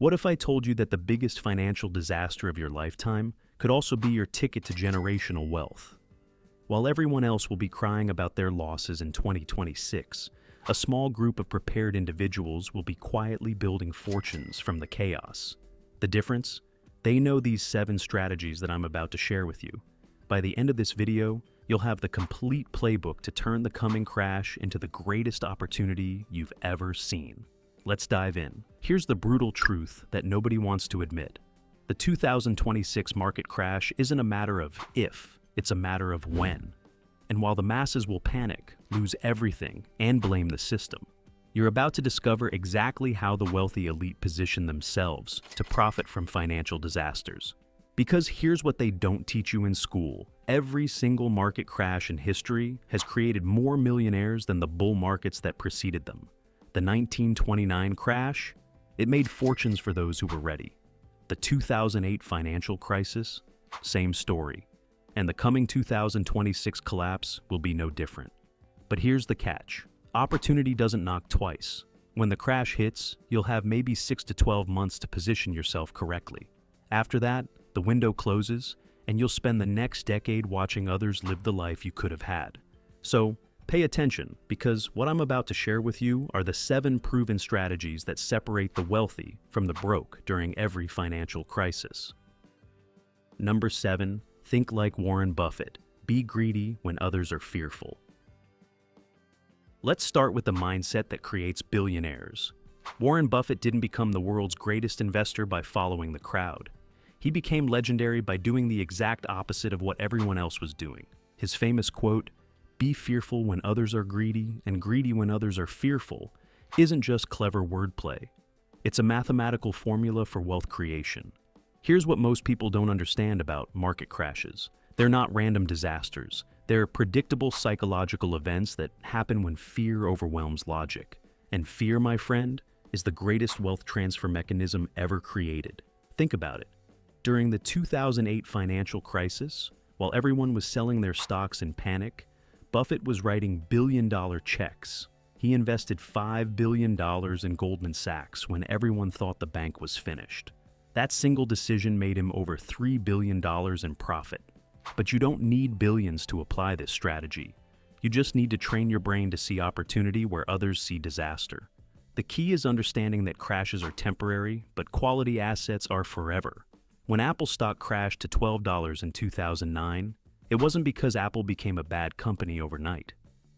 What if I told you that the biggest financial disaster of your lifetime could also be your ticket to generational wealth? While everyone else will be crying about their losses in 2026, a small group of prepared individuals will be quietly building fortunes from the chaos. The difference? They know these 7 strategies that I'm about to share with you. By the end of this video, you'll have the complete playbook to turn the coming crash into the greatest opportunity you've ever seen. Let's dive in. Here's the brutal truth that nobody wants to admit. The 2026 market crash isn't a matter of if, it's a matter of when. And while the masses will panic, lose everything, and blame the system, you're about to discover exactly how the wealthy elite position themselves to profit from financial disasters. Because here's what they don't teach you in school. Every single market crash in history has created more millionaires than the bull markets that preceded them. The 1929 crash, it made fortunes for those who were ready. The 2008 financial crisis, same story. And the coming 2026 collapse will be no different. But here's the catch. Opportunity doesn't knock twice. When the crash hits, you'll have maybe 6 to 12 months to position yourself correctly. After that, the window closes, and you'll spend the next decade watching others live the life you could have had. So, pay attention, because what I'm about to share with you are the 7 proven strategies that separate the wealthy from the broke during every financial crisis. Number 7, think like Warren Buffett. Be greedy when others are fearful. Let's start with the mindset that creates billionaires. Warren Buffett didn't become the world's greatest investor by following the crowd. He became legendary by doing the exact opposite of what everyone else was doing. His famous quote, "Be fearful when others are greedy and greedy when others are fearful," isn't just clever wordplay. It's a mathematical formula for wealth creation. Here's what most people don't understand about market crashes. They're not random disasters. They're predictable psychological events that happen when fear overwhelms logic. And fear, my friend, is the greatest wealth transfer mechanism ever created. Think about it. During the 2008 financial crisis, while everyone was selling their stocks in panic, Buffett was writing billion-dollar checks. He invested $5 billion in Goldman Sachs when everyone thought the bank was finished. That single decision made him over $3 billion in profit. But you don't need billions to apply this strategy. You just need to train your brain to see opportunity where others see disaster. The key is understanding that crashes are temporary, but quality assets are forever. When Apple stock crashed to $12 in 2009, it wasn't because Apple became a bad company overnight.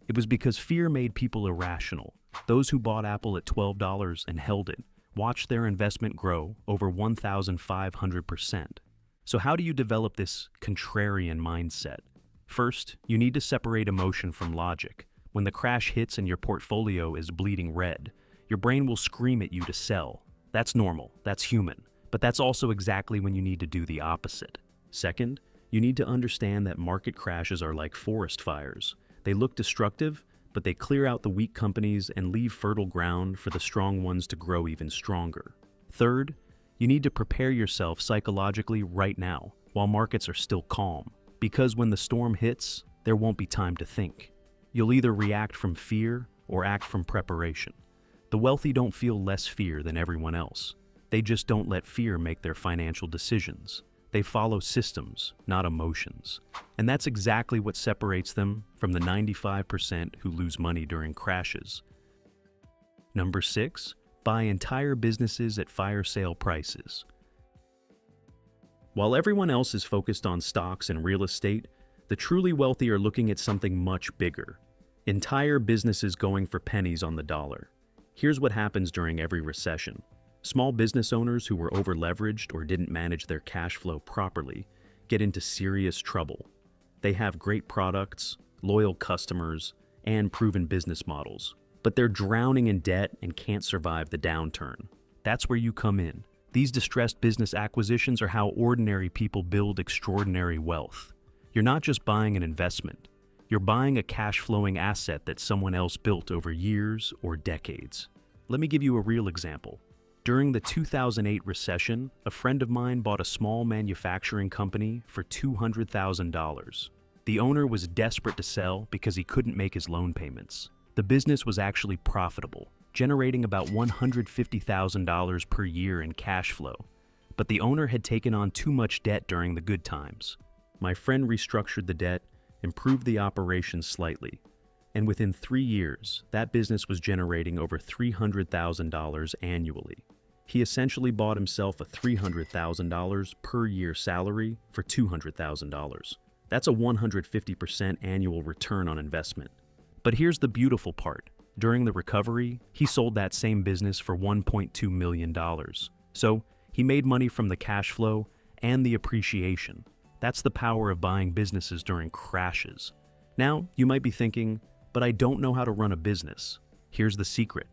It was because fear made people irrational. Those who bought Apple at $12 and held it watched their investment grow over 1,500%. So how do you develop this contrarian mindset? First, you need to separate emotion from logic. When the crash hits and your portfolio is bleeding red, your brain will scream at you to sell. That's normal, that's human. But that's also exactly when you need to do the opposite. Second, you need to understand that market crashes are like forest fires. They look destructive, but they clear out the weak companies and leave fertile ground for the strong ones to grow even stronger. Third, you need to prepare yourself psychologically right now, while markets are still calm. Because when the storm hits, there won't be time to think. You'll either react from fear or act from preparation. The wealthy don't feel less fear than everyone else. They just don't let fear make their financial decisions. They follow systems, not emotions. And that's exactly what separates them from the 95% who lose money during crashes. Number 6, buy entire businesses at fire sale prices. While everyone else is focused on stocks and real estate, the truly wealthy are looking at something much bigger. Entire businesses going for pennies on the dollar. Here's what happens during every recession. Small business owners who were over-leveraged or didn't manage their cash flow properly get into serious trouble. They have great products, loyal customers, and proven business models, but they're drowning in debt and can't survive the downturn. That's where you come in. These distressed business acquisitions are how ordinary people build extraordinary wealth. You're not just buying an investment. You're buying a cash-flowing asset that someone else built over years or decades. Let me give you a real example. During the 2008 recession, a friend of mine bought a small manufacturing company for $200,000. The owner was desperate to sell because he couldn't make his loan payments. The business was actually profitable, generating about $150,000 per year in cash flow. But the owner had taken on too much debt during the good times. My friend restructured the debt, improved the operations slightly, and within 3 years, that business was generating over $300,000 annually. He essentially bought himself a $300,000 per year salary for $200,000. That's a 150% annual return on investment. But here's the beautiful part. During the recovery, he sold that same business for $1.2 million. So, he made money from the cash flow and the appreciation. That's the power of buying businesses during crashes. Now, you might be thinking, but I don't know how to run a business. Here's the secret.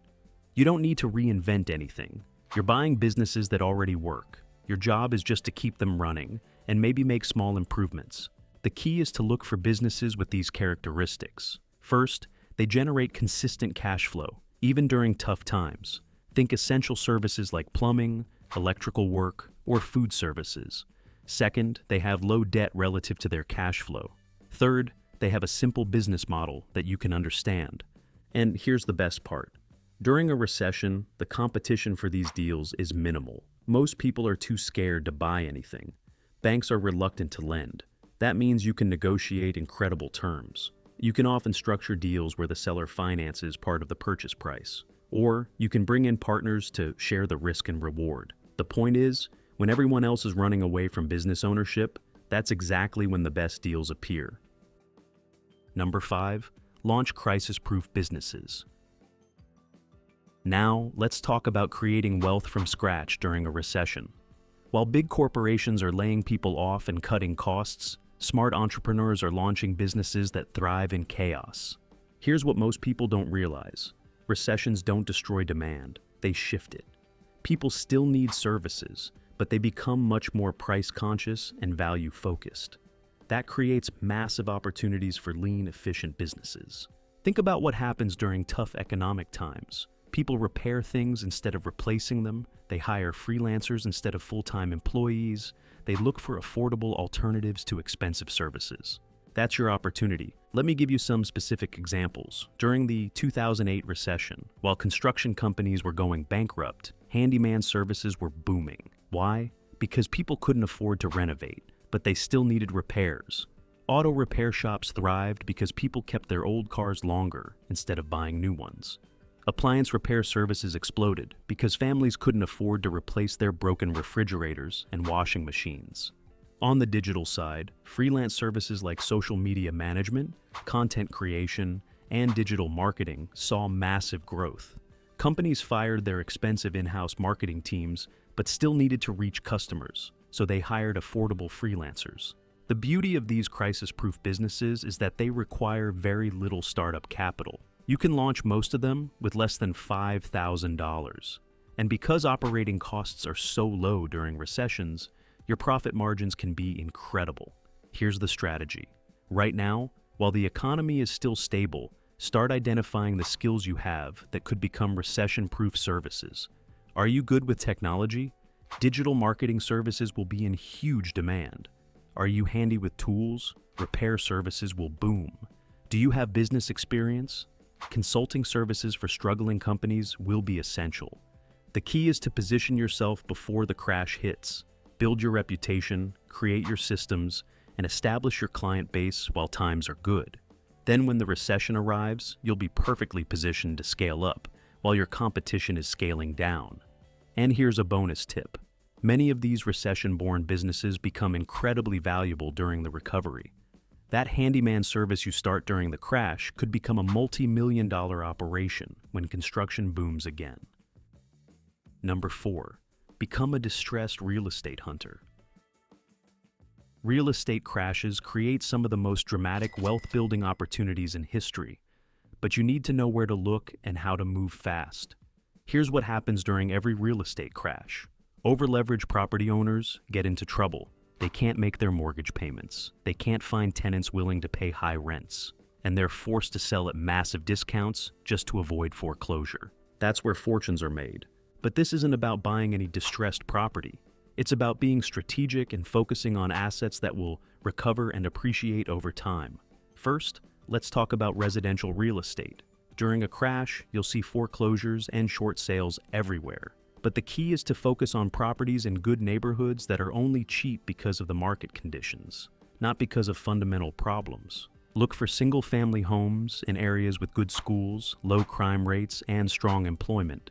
You don't need to reinvent anything. You're buying businesses that already work. Your job is just to keep them running and maybe make small improvements. The key is to look for businesses with these characteristics. First, they generate consistent cash flow, even during tough times. Think essential services like plumbing, electrical work, or food services. Second, they have low debt relative to their cash flow. Third, they have a simple business model that you can understand. And here's the best part. During a recession, the competition for these deals is minimal. Most people are too scared to buy anything. Banks are reluctant to lend. That means you can negotiate incredible terms. You can often structure deals where the seller finances part of the purchase price. Or you can bring in partners to share the risk and reward. The point is, when everyone else is running away from business ownership, that's exactly when the best deals appear. Number 5, launch crisis-proof businesses. Now, let's talk about creating wealth from scratch during a recession. While big corporations are laying people off and cutting costs, smart entrepreneurs are launching businesses that thrive in chaos. Here's what most people don't realize. Recessions don't destroy demand, they shift it. People still need services, but they become much more price-conscious and value-focused. That creates massive opportunities for lean, efficient businesses. Think about what happens during tough economic times. People repair things instead of replacing them, they hire freelancers instead of full-time employees, they look for affordable alternatives to expensive services. That's your opportunity. Let me give you some specific examples. During the 2008 recession, while construction companies were going bankrupt, handyman services were booming. Why? Because people couldn't afford to renovate, but they still needed repairs. Auto repair shops thrived because people kept their old cars longer instead of buying new ones. Appliance repair services exploded because families couldn't afford to replace their broken refrigerators and washing machines. On the digital side, freelance services like social media management, content creation, and digital marketing saw massive growth. Companies fired their expensive in-house marketing teams but still needed to reach customers, so they hired affordable freelancers. The beauty of these crisis-proof businesses is that they require very little startup capital. You can launch most of them with less than $5,000. And because operating costs are so low during recessions, your profit margins can be incredible. Here's the strategy. Right now, while the economy is still stable, start identifying the skills you have that could become recession-proof services. Are you good with technology? Digital marketing services will be in huge demand. Are you handy with tools? Repair services will boom. Do you have business experience? Consulting services for struggling companies will be essential. The key is to position yourself before the crash hits. Build your reputation, create your systems, and establish your client base while times are good. Then when the recession arrives, you'll be perfectly positioned to scale up while your competition is scaling down. And here's a bonus tip. Many of these recession-born businesses become incredibly valuable during the recovery. That handyman service you start during the crash could become a multi-million-dollar operation when construction booms again. Number 4, become a distressed real estate hunter. Real estate crashes create some of the most dramatic wealth-building opportunities in history, but you need to know where to look and how to move fast. Here's what happens during every real estate crash. Over-leveraged property owners get into trouble. They can't make their mortgage payments. They can't find tenants willing to pay high rents. And they're forced to sell at massive discounts just to avoid foreclosure. That's where fortunes are made. But this isn't about buying any distressed property. It's about being strategic and focusing on assets that will recover and appreciate over time. First, let's talk about residential real estate. During a crash, you'll see foreclosures and short sales everywhere. But the key is to focus on properties in good neighborhoods that are only cheap because of the market conditions, not because of fundamental problems. Look for single-family homes in areas with good schools, low crime rates, and strong employment.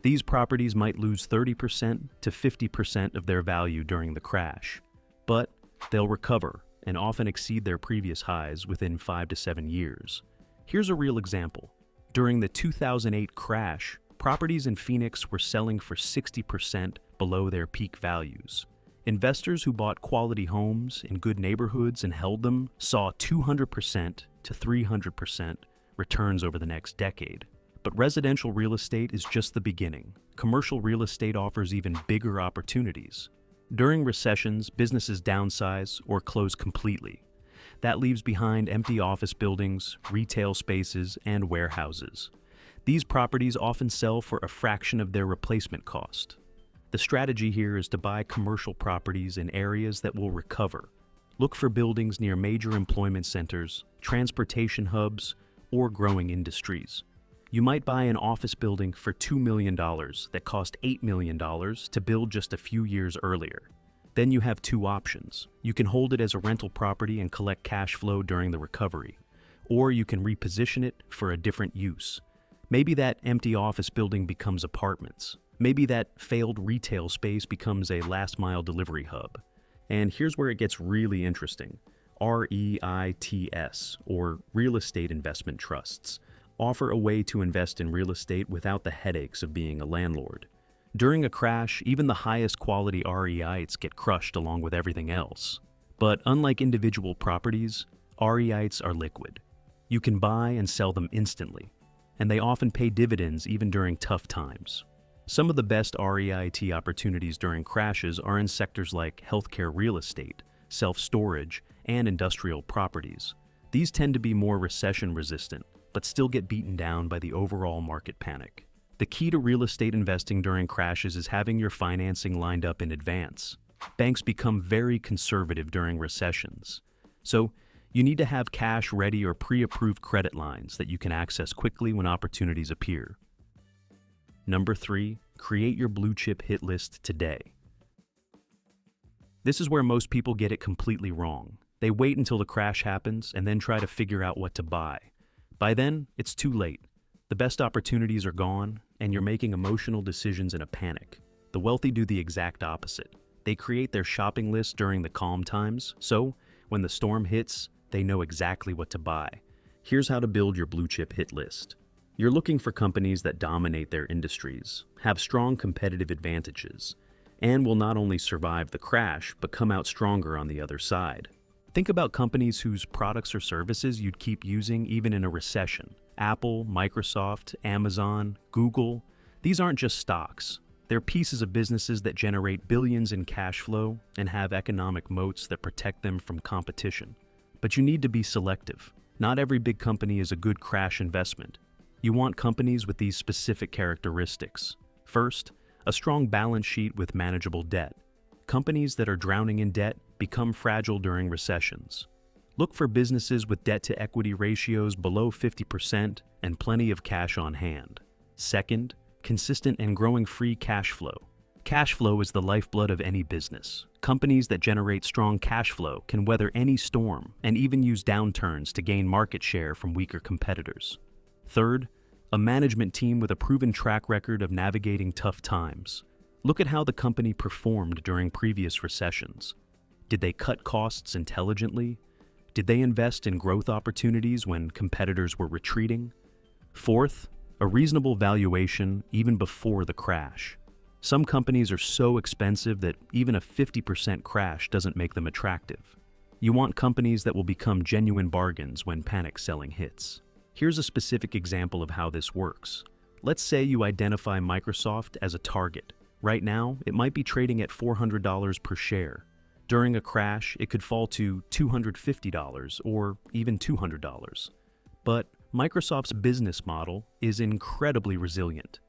These properties might lose 30% to 50% of their value during the crash, but they'll recover and often exceed their previous highs within 5 to 7 years. Here's a real example. During the 2008 crash, properties in Phoenix were selling for 60% below their peak values. Investors who bought quality homes in good neighborhoods and held them saw 200% to 300% returns over the next decade. But residential real estate is just the beginning. Commercial real estate offers even bigger opportunities. During recessions, businesses downsize or close completely. That leaves behind empty office buildings, retail spaces, and warehouses. These properties often sell for a fraction of their replacement cost. The strategy here is to buy commercial properties in areas that will recover. Look for buildings near major employment centers, transportation hubs, or growing industries. You might buy an office building for $2 million that cost $8 million to build just a few years earlier. Then you have two options. You can hold it as a rental property and collect cash flow during the recovery, or you can reposition it for a different use. Maybe that empty office building becomes apartments. Maybe that failed retail space becomes a last-mile delivery hub. And here's where it gets really interesting. REITs, or real estate investment trusts, offer a way to invest in real estate without the headaches of being a landlord. During a crash, even the highest quality REITs get crushed along with everything else. But unlike individual properties, REITs are liquid. You can buy and sell them instantly, and they often pay dividends even during tough times. Some of the best REIT opportunities during crashes are in sectors like healthcare real estate, self-storage, and industrial properties. These tend to be more recession-resistant, but still get beaten down by the overall market panic. The key to real estate investing during crashes is having your financing lined up in advance. Banks become very conservative during recessions. So, you need to have cash ready or pre-approved credit lines that you can access quickly when opportunities appear. Number 3, create your blue chip hit list today. This is where most people get it completely wrong. They wait until the crash happens and then try to figure out what to buy. By then, it's too late. The best opportunities are gone, and you're making emotional decisions in a panic. The wealthy do the exact opposite. They create their shopping list during the calm times, so when the storm hits, they know exactly what to buy. Here's how to build your blue chip hit list. You're looking for companies that dominate their industries, have strong competitive advantages, and will not only survive the crash, but come out stronger on the other side. Think about companies whose products or services you'd keep using even in a recession. Apple, Microsoft, Amazon, Google. These aren't just stocks. They're pieces of businesses that generate billions in cash flow and have economic moats that protect them from competition. But you need to be selective. Not every big company is a good crash investment. You want companies with these specific characteristics. First, a strong balance sheet with manageable debt. Companies that are drowning in debt become fragile during recessions. Look for businesses with debt-to-equity ratios below 50% and plenty of cash on hand. Second, consistent and growing free cash flow. Cash flow is the lifeblood of any business. Companies that generate strong cash flow can weather any storm and even use downturns to gain market share from weaker competitors. Third, a management team with a proven track record of navigating tough times. Look at how the company performed during previous recessions. Did they cut costs intelligently? Did they invest in growth opportunities when competitors were retreating? Fourth, a reasonable valuation even before the crash. Some companies are so expensive that even a 50% crash doesn't make them attractive. You want companies that will become genuine bargains when panic selling hits. Here's a specific example of how this works. Let's say you identify Microsoft as a target. Right now, it might be trading at $400 per share. During a crash, it could fall to $250 or even $200. But Microsoft's business model is incredibly resilient.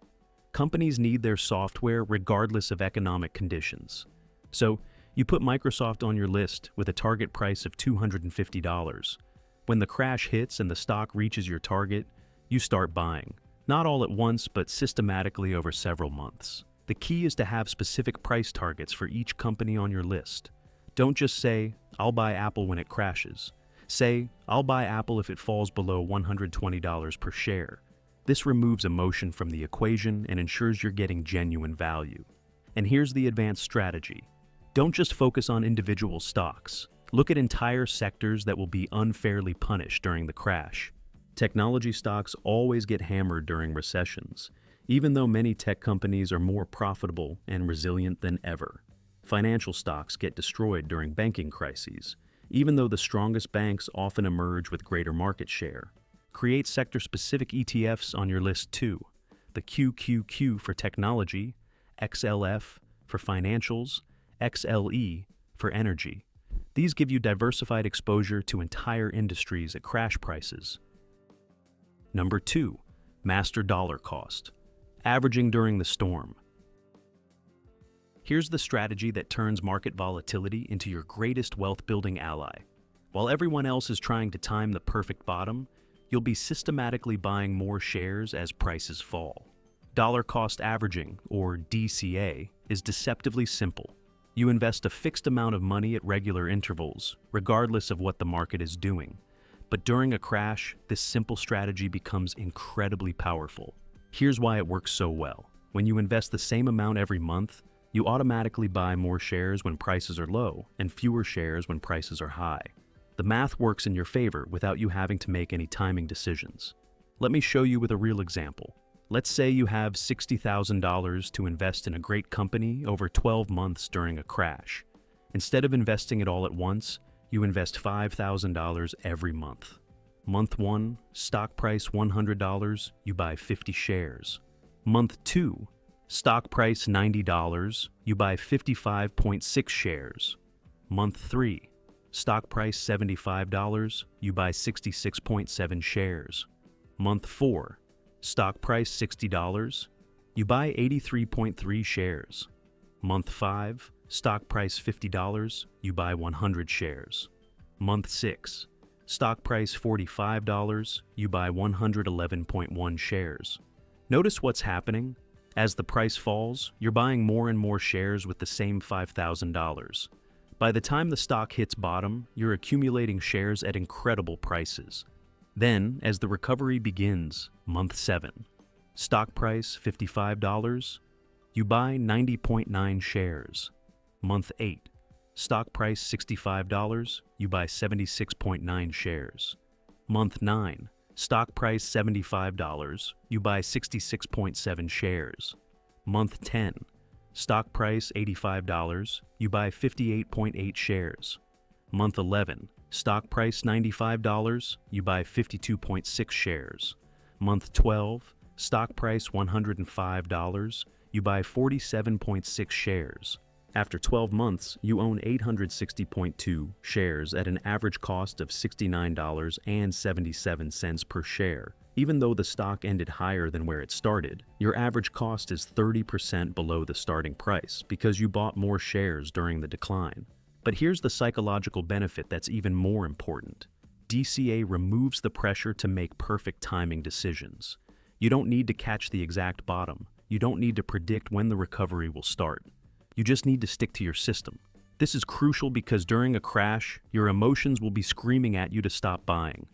Companies need their software regardless of economic conditions. So, you put Microsoft on your list with a target price of $250. When the crash hits and the stock reaches your target, You start buying. Not all at once, but systematically over several months. The key is to have specific price targets for each company on your list. Don't just say, "I'll buy Apple when it crashes." Say, "I'll buy Apple if it falls below $120 per share." This removes emotion from the equation and ensures you're getting genuine value. And here's the advanced strategy. Don't just focus on individual stocks. Look at entire sectors that will be unfairly punished during the crash. Technology stocks always get hammered during recessions, even though many tech companies are more profitable and resilient than ever. Financial stocks get destroyed during banking crises, even though the strongest banks often emerge with greater market share. Create sector-specific ETFs on your list too. The QQQ for technology, XLF for financials, XLE for energy. These give you diversified exposure to entire industries at crash prices. Number 2, master dollar cost, averaging during the storm. Here's the strategy that turns market volatility into your greatest wealth-building ally. While everyone else is trying to time the perfect bottom, you'll be systematically buying more shares as prices fall. Dollar cost averaging, or DCA, is deceptively simple. You invest a fixed amount of money at regular intervals, regardless of what the market is doing. But during a crash, this simple strategy becomes incredibly powerful. Here's why it works so well. When you invest the same amount every month, you automatically buy more shares when prices are low and fewer shares when prices are high. The math works in your favor without you having to make any timing decisions. Let me show you with a real example. Let's say you have $60,000 to invest in a great company over 12 months during a crash. Instead of investing it all at once, you invest $5,000 every month. Month 1, stock price $100, you buy 50 shares. Month 2, stock price $90, you buy 55.6 shares. Month 3, stock price $75, you buy 66.7 shares. Month 4, stock price $60, you buy 83.3 shares. Month 5, stock price $50, you buy 100 shares. Month 6, stock price $45, you buy 111.1 shares. Notice what's happening? As the price falls, you're buying more and more shares with the same $5,000. By the time the stock hits bottom, you're accumulating shares at incredible prices. Then, as the recovery begins, month 7, stock price $55, you buy 90.9 shares. Month 8, stock price $65, you buy 76.9 shares. Month 9, stock price $75, you buy 66.7 shares. Month 10, stock price $85, you buy 58.8 shares. Month 11, stock price $95, you buy 52.6 shares. Month 12, stock price $105, you buy 47.6 shares. After 12 months, you own 860.2 shares at an average cost of $69.77 per share. Even though the stock ended higher than where it started, your average cost is 30% below the starting price because you bought more shares during the decline. But here's the psychological benefit that's even more important. DCA removes the pressure to make perfect timing decisions. You don't need to catch the exact bottom. You don't need to predict when the recovery will start. You just need to stick to your system. This is crucial because during a crash, your emotions will be screaming at you to stop buying.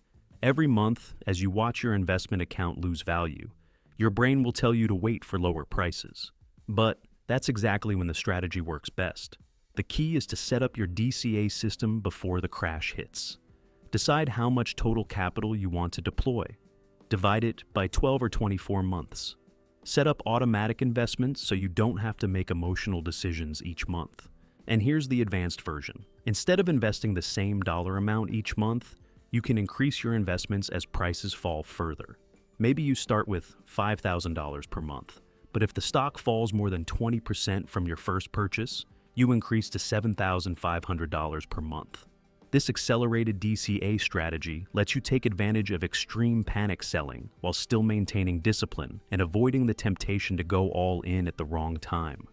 Every month, as you watch your investment account lose value, your brain will tell you to wait for lower prices. But that's exactly when the strategy works best. The key is to set up your DCA system before the crash hits. Decide how much total capital you want to deploy. Divide it by 12 or 24 months. Set up automatic investments so you don't have to make emotional decisions each month. And here's the advanced version. Instead of investing the same dollar amount each month, you can increase your investments as prices fall further. Maybe you start with $5,000 per month, but if the stock falls more than 20% from your first purchase, you increase to $7,500 per month. This accelerated DCA strategy lets you take advantage of extreme panic selling while still maintaining discipline and avoiding the temptation to go all in at the wrong time.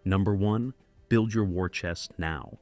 Number 1, build your war chest now.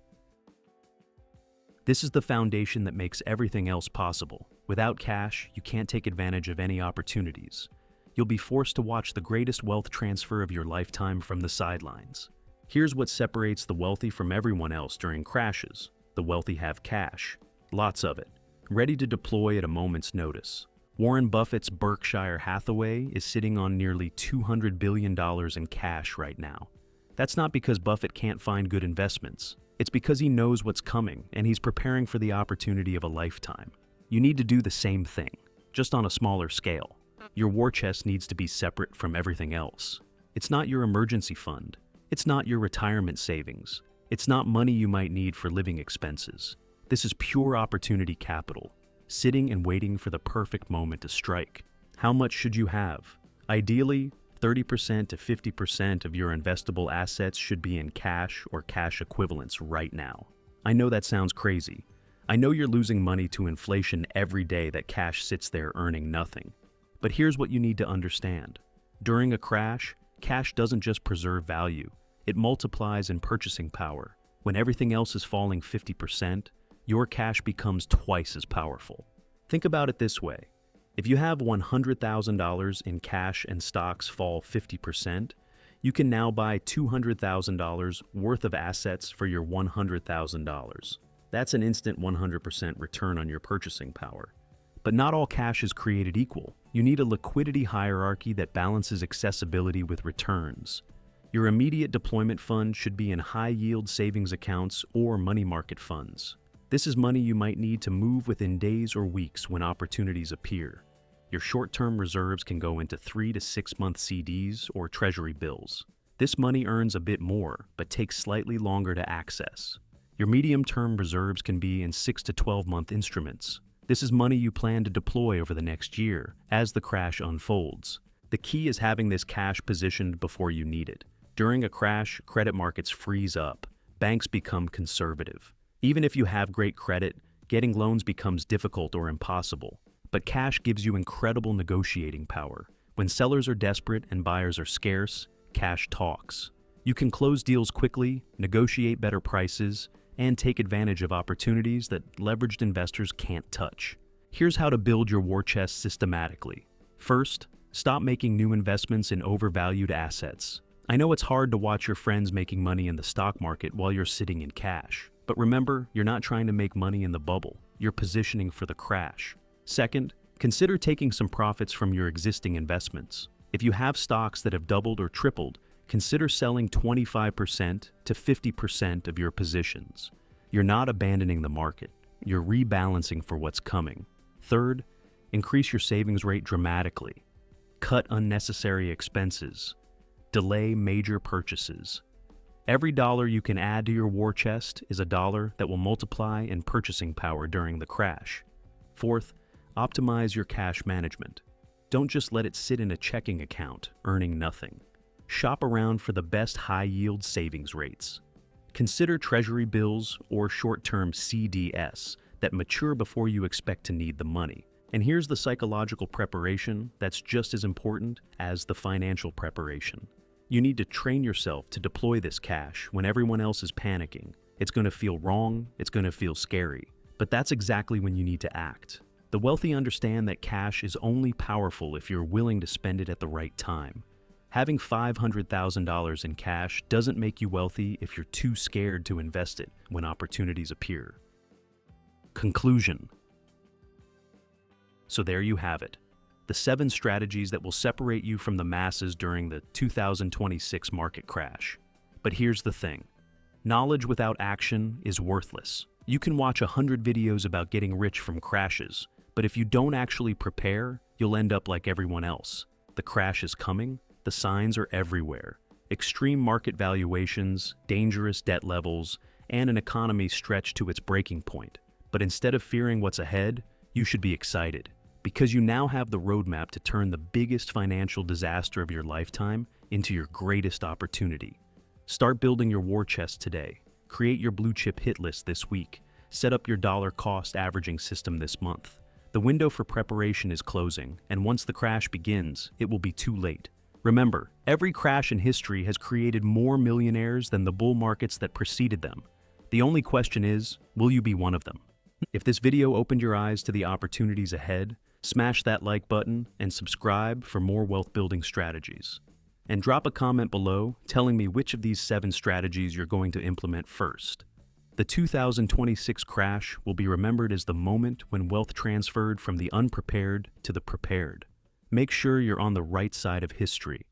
This is the foundation that makes everything else possible. Without cash, you can't take advantage of any opportunities. You'll be forced to watch the greatest wealth transfer of your lifetime from the sidelines. Here's what separates the wealthy from everyone else during crashes. The wealthy have cash, lots of it, ready to deploy at a moment's notice. Warren Buffett's Berkshire Hathaway is sitting on nearly $200 billion in cash right now. That's not because Buffett can't find good investments. It's because he knows what's coming and he's preparing for the opportunity of a lifetime. You need to do the same thing, just on a smaller scale. Your war chest needs to be separate from everything else. It's not your emergency fund. It's not your retirement savings. It's not money you might need for living expenses. This is pure opportunity capital, sitting and waiting for the perfect moment to strike. How much should you have? Ideally, 30% to 50% of your investable assets should be in cash or cash equivalents right now. I know that sounds crazy. I know you're losing money to inflation every day that cash sits there earning nothing. But here's what you need to understand. During a crash, cash doesn't just preserve value, it multiplies in purchasing power. When everything else is falling 50%, your cash becomes twice as powerful. Think about it this way. If you have $100,000 in cash and stocks fall 50%, you can now buy $200,000 worth of assets for your $100,000. That's an instant 100% return on your purchasing power. But not all cash is created equal. You need a liquidity hierarchy that balances accessibility with returns. Your immediate deployment fund should be in high-yield savings accounts or money market funds. This is money you might need to move within days or weeks when opportunities appear. Your short-term reserves can go into 3 to 6 month CDs or treasury bills. This money earns a bit more, but takes slightly longer to access. Your medium-term reserves can be in 6 to 12 month instruments. This is money you plan to deploy over the next year as the crash unfolds. The key is having this cash positioned before you need it. During a crash, credit markets freeze up. Banks become conservative. Even if you have great credit, getting loans becomes difficult or impossible. But cash gives you incredible negotiating power. When sellers are desperate and buyers are scarce, cash talks. You can close deals quickly, negotiate better prices, and take advantage of opportunities that leveraged investors can't touch. Here's how to build your war chest systematically. First, stop making new investments in overvalued assets. I know it's hard to watch your friends making money in the stock market while you're sitting in cash. But remember, you're not trying to make money in the bubble. You're positioning for the crash. Second, consider taking some profits from your existing investments. If you have stocks that have doubled or tripled, consider selling 25% to 50% of your positions. You're not abandoning the market. You're rebalancing for what's coming. Third, increase your savings rate dramatically. Cut unnecessary expenses. Delay major purchases. Every dollar you can add to your war chest is a dollar that will multiply in purchasing power during the crash. Fourth, optimize your cash management. Don't just let it sit in a checking account, earning nothing. Shop around for the best high-yield savings rates. Consider treasury bills or short-term CDS that mature before you expect to need the money. And here's the psychological preparation that's just as important as the financial preparation. You need to train yourself to deploy this cash when everyone else is panicking. It's going to feel wrong, it's going to feel scary, but that's exactly when you need to act. The wealthy understand that cash is only powerful if you're willing to spend it at the right time. Having $500,000 in cash doesn't make you wealthy if you're too scared to invest it when opportunities appear. Conclusion. So there you have it. The 7 strategies that will separate you from the masses during the 2026 market crash. But here's the thing. Knowledge without action is worthless. You can watch 100 videos about getting rich from crashes, but if you don't actually prepare, you'll end up like everyone else. The crash is coming, the signs are everywhere. Extreme market valuations, dangerous debt levels, and an economy stretched to its breaking point. But instead of fearing what's ahead, you should be excited. Because you now have the roadmap to turn the biggest financial disaster of your lifetime into your greatest opportunity. Start building your war chest today. Create your blue chip hit list this week. Set up your dollar cost averaging system this month. The window for preparation is closing, and once the crash begins, it will be too late. Remember, every crash in history has created more millionaires than the bull markets that preceded them. The only question is, will you be one of them? If this video opened your eyes to the opportunities ahead, smash that like button and subscribe for more wealth building strategies. And drop a comment below telling me which of these 7 strategies you're going to implement first. The 2026 crash will be remembered as the moment when wealth transferred from the unprepared to the prepared. Make sure you're on the right side of history